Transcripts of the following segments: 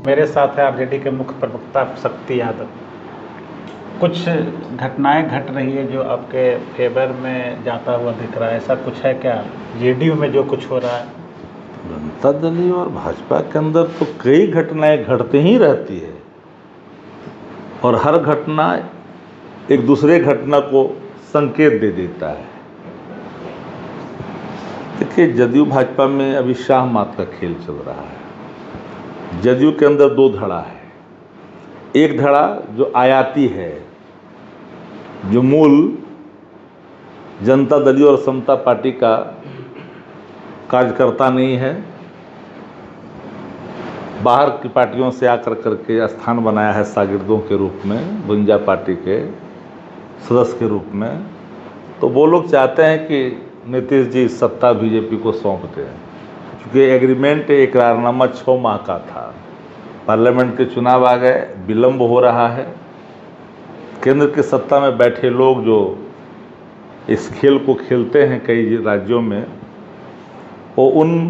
मेरे साथ है आरजेडी के मुख्य प्रवक्ता शक्ति यादव। कुछ घटनाएं घट रही है जो आपके फेवर में जाता हुआ दिख रहा है, ऐसा कुछ है क्या जेडीयू में जो कुछ हो रहा है? जनता दल और भाजपा के अंदर तो कई घटनाएं घटती ही रहती है और हर घटना एक दूसरे घटना को संकेत दे देता है। देखिए, जदयू भाजपा में अभी शाह मात का खेल चल रहा है। जदयू के अंदर दो धड़ा है। एक धड़ा जो आयाती है, जो मूल जनता दल और समता पार्टी का कार्यकर्ता नहीं है, बाहर की पार्टियों से आकर करके स्थान बनाया है शागिर्दों के रूप में, गुंजा पार्टी के सदस्य के रूप में। तो वो लोग चाहते हैं कि नीतीश जी सत्ता बीजेपी को सौंप दें, क्योंकि एग्रीमेंट इकरारनामा 6 माह का था। पार्लियामेंट के चुनाव आ गए, विलम्ब हो रहा है। केंद्र की सत्ता में बैठे लोग जो इस खेल को खेलते हैं कई राज्यों में, वो उन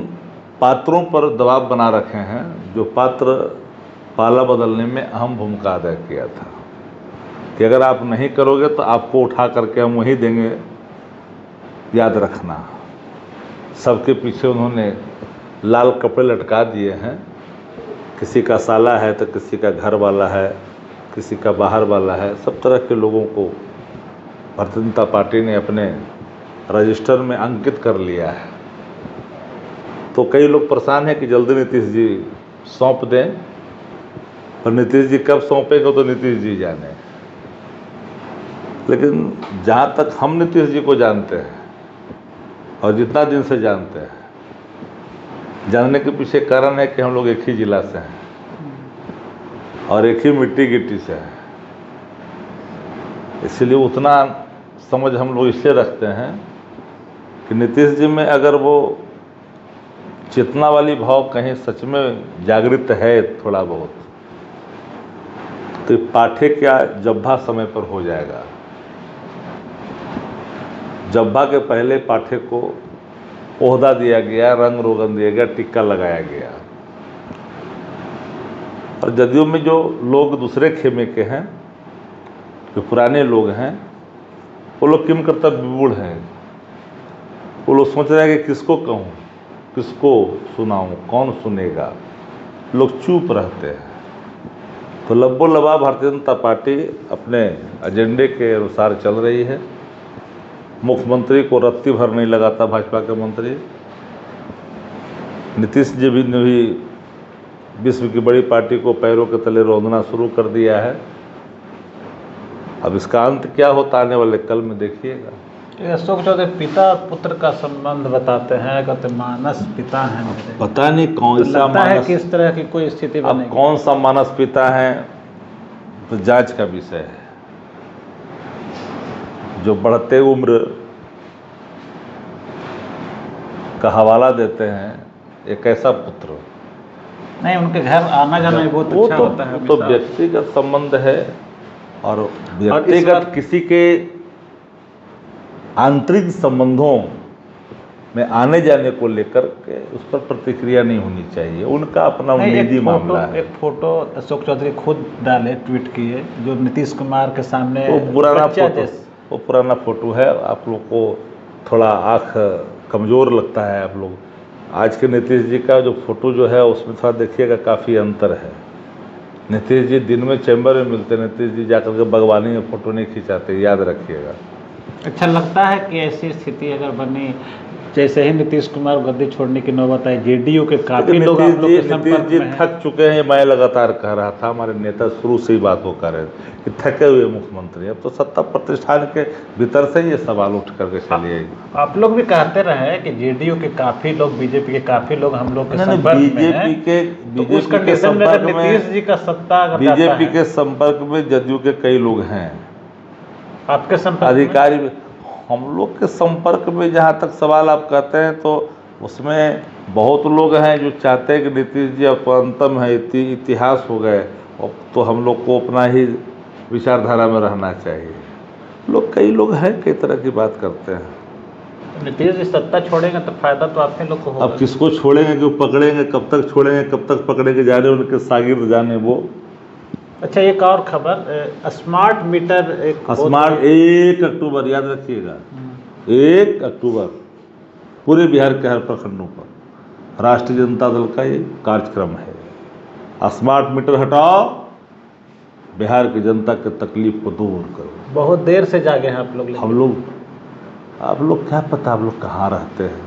पात्रों पर दबाव बना रखे हैं जो पात्र पाला बदलने में अहम भूमिका अदा किया था कि अगर आप नहीं करोगे तो आपको उठा करके हम वहीं देंगे, याद रखना। सबके पीछे उन्होंने लाल कपड़े लटका दिए हैं। किसी का साला है तो किसी का घर वाला है, किसी का बाहर वाला है। सब तरह के लोगों को भारतीय जनता पार्टी ने अपने रजिस्टर में अंकित कर लिया है। तो कई लोग परेशान हैं कि जल्दी नीतीश जी सौंप दें, और नीतीश जी कब सौंपेंगे तो नीतीश जी जाने। लेकिन जहाँ तक हम नीतीश जी को जानते हैं और जितना दिन से जानते हैं, जानने के पीछे कारण है कि हम लोग एक ही जिला से हैं और एक ही मिट्टी गिट्टी से हैं। इसलिए उतना समझ हम लोग इसलिए रखते हैं कि नीतीश जी में अगर वो चेतना वाली भाव कहीं सच में जागृत है थोड़ा बहुत, तो पाठे क्या जब्भा समय पर हो जाएगा। जब्भा के पहले पाठे को ओहदा दिया गया, रंग रोगन दिया गया, टिक्का लगाया गया। और जदयू में जो लोग दूसरे खेमे के हैं, जो पुराने लोग हैं, वो लोग किम कर्तव्य विमूढ़ हैं। वो लोग सोच रहे हैं कि किसको कहूँ, किसको सुनाऊँ, कौन सुनेगा। लोग चुप रहते हैं। तो लब्बो लबा भारतीय जनता पार्टी अपने एजेंडे के अनुसार चल रही है। मुख्यमंत्री को रत्ती भर नहीं लगाता भाजपा के मंत्री। नीतीश जी भी ने भी विश्व की बड़ी पार्टी को पैरों के तले रौंदना शुरू कर दिया है। अब इसका अंत क्या होता आने वाले कल में देखिएगा। अशोक चौधरी पिता पुत्र का संबंध बताते हैं, कहते मानस पिता हैं मेरे। पता नहीं कौन सा मानस, किस तरह की कोई स्थिति अब बनेगी। कौन सा मानस पिता है तो जांच का विषय है। जो बढ़ते उम्र का हवाला देते हैं, एक ऐसा पुत्र नहीं, उनके घर आना जाना भी बहुत अच्छा होता है। तो व्यक्तिगत संबंध है और व्यक्तिगत किसी के आंतरिक संबंधों में आने जाने को लेकर के उस पर प्रतिक्रिया नहीं होनी चाहिए। उनका अपना निजी मामला है। एक फोटो अशोक चौधरी खुद डाले, ट्वीट किए, जो नीतीश कुमार के सामने वो पुराना फोटो है। आप लोग को थोड़ा आँख कमज़ोर लगता है। आप लोग आज के नीतीश जी का जो फोटो जो है उसमें थोड़ा देखिएगा, काफ़ी अंतर है। नीतीश जी दिन में चैम्बर में मिलते, नीतीश जी जाकर के बागवानी में फ़ोटो नहीं खिंचाते, याद रखिएगा। अच्छा लगता है कि ऐसी स्थिति अगर बनी, जैसे ही नीतीश कुमार गद्दी छोड़ने की नौबत आई, जेडीयू के काफ़ी लोग आप लोग के संपर्क में हैं। थक चुके हैं। मैं लगातार कह रहा था, हमारे नेता शुरू से ही बात को कर रहे थे कि थके हुए मुख्यमंत्री। अब तो सत्ता प्रतिष्ठान के भीतर से ये सवाल उठ करके चलिए। आप लोग भी कहते रहे कि जेडीयू के काफ़ी लोग, बीजेपी के काफ़ी लोग हम लोग के संपर्क में हैं। बीजेपी के संपर्क में नीतीश जी का सत्ता, बीजेपी के संपर्क में जदयू के कई लोग हैं। आपके संपर्क अधिकारी हम लोग के संपर्क में जहाँ तक सवाल आप कहते हैं, तो उसमें बहुत लोग हैं जो चाहते हैं कि नीतीश जी अब अंतम है, इतिहास हो गए, तो हम लोग को अपना ही विचारधारा में रहना चाहिए। कई लोग हैं, कई तरह की बात करते हैं। नीतीश जी सत्ता छोड़ेंगे तो फायदा तो आप ही लोग को होगा। अब किसको छोड़ेंगे, क्यों पकड़ेंगे, कब तक छोड़ेंगे, कब तक पकड़ेंगे, जाने उनके शागिर्द जाने वो। अच्छा, एक और खबर, स्मार्ट मीटर एक स्मार्ट 1 अक्टूबर याद रखिएगा, 1 अक्टूबर पूरे बिहार के हर प्रखंडों पर राष्ट्रीय जनता दल का ये कार्यक्रम है। स्मार्ट मीटर हटाओ, बिहार की जनता की तकलीफ को दूर करो। बहुत देर से जागे हैं आप लोग। आप लोग क्या पता आप लोग कहाँ रहते हैं।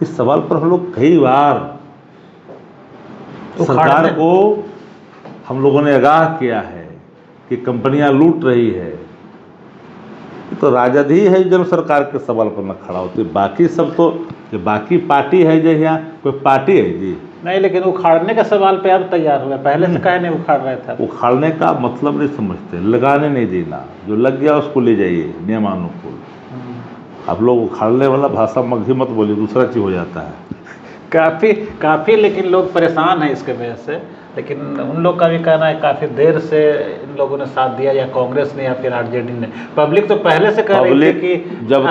इस सवाल पर हम लोग कई बार सरकार को हम लोगों ने आगाह किया है कि कंपनियां लूट रही है। तो राजद ही है जब सरकार के सवाल पर न खड़ा होती, बाकी सब तो ये बाकी पार्टी है जो यहाँ कोई पार्टी है जी नहीं। लेकिन उखाड़ने का सवाल पे अब तैयार हुआ, पहले से काहे नहीं उखाड़ रहे थे। उखाड़ने का मतलब नहीं समझते, लगाने नहीं देना, जो लग गया उसको ले जाइए नियमानुकूल। आप लोग उखाड़ने वाला भाषा मगही मत बोलिए, दूसरा चीज हो जाता है। काफ़ी लेकिन लोग परेशान हैं इसके वजह से। लेकिन उन लोग का भी कहना है काफ़ी देर से इन लोगों ने साथ दिया, या कांग्रेस ने या फिर आरजेडी ने। पब्लिक तो पहले से कह रही थी कि जब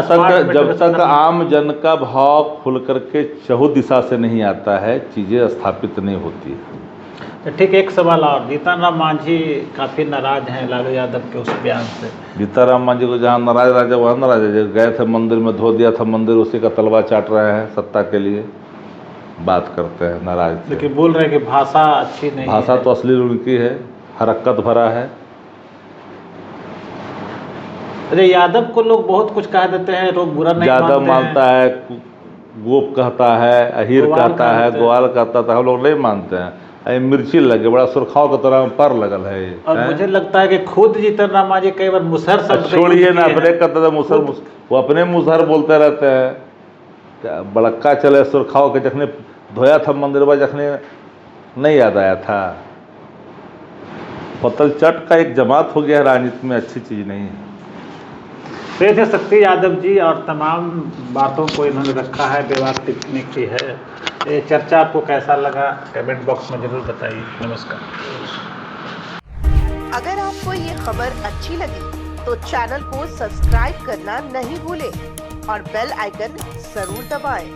तक आम जन का भाव खुल करके चहु दिशा से नहीं आता है, चीज़ें स्थापित नहीं होती है। ठीक, एक सवाल और, जीतन राम मांझी काफ़ी नाराज हैं लालू यादव के उस बयान से। जीतन राम मांझी को जहाँ नाराज राजा वहाँ नाराज है। गए थे मंदिर में, धो दिया था मंदिर, उसी का तलवा चाट रहे हैं सत्ता के लिए, बात करते हैं नाराज थे। लेकिन बोल रहे हैं कि भाषा अच्छी नहीं, भाषा तो अश्लील उनकी है, हरकत भरा है। अरे यादव को लोग बहुत कुछ कह देते हैं, लोग बुरा नहीं यादव मानता है, गोप कहता है, अहीर कहता है, ग्वाल कहता था, हम लोग नहीं मानते हैं। मिर्ची लगे, बड़ा सुरखाव की तरह पर लगल है। और मुझे लगता है कि खुद जीतन राम मांझी कई बार मुसहर शब्द छोड़िए ना, अपने कहते थे मुसहर, वो अपने मुसहर बोलते रहते हैं। क्या बड़क्का चले सुरखाव के, जखने धोया था मंदिर में, जखने नहीं याद आया था। पतल चट का एक जमात हो गया राजनीति में, अच्छी चीज़ नहीं है। ये थे शक्ति यादव जी, और तमाम बातों को इन्होंने रखा है, बेबाक टिप्पणी की है। ये चर्चा आपको कैसा लगा कमेंट बॉक्स में जरूर बताइए। नमस्कार। अगर आपको ये खबर अच्छी लगी तो चैनल को सब्सक्राइब करना नहीं भूलें और बेल आइकन जरूर दबाएं।